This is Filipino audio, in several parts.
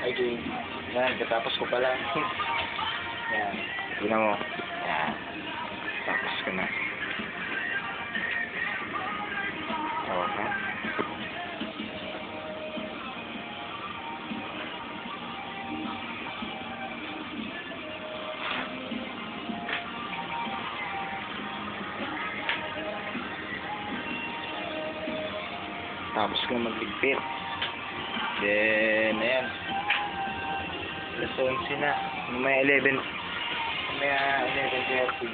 Ay, Jay. Yan, katapos ko pala. Yan. Tignan mo. Yan. Tapos ko na. Okay. Tapos ko magligpit. Then, ayan. Alas 11 na. May 11. May 11:30.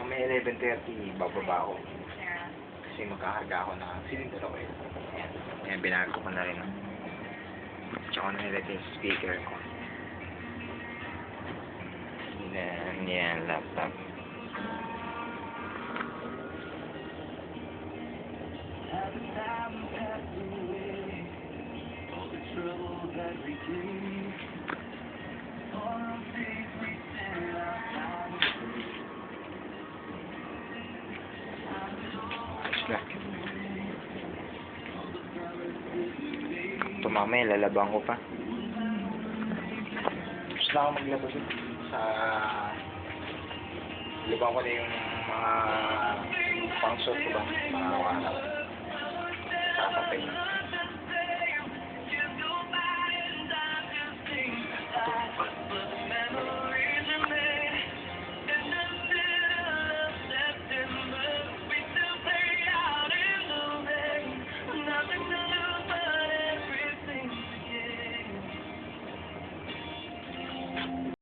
May 11:30, bababa ako. Kasi magkakarga ako na cylinder ako eh. Ayan. Ayan, binago ko na rin. Tsaka na nilagay yung speaker ko. Yan, laptop. Ito mamaya, lalabang ko pa. Gusto na ako maglabas sa libang ko na yung mga pang-shot ko ba? Mga wala. Sa kapatid.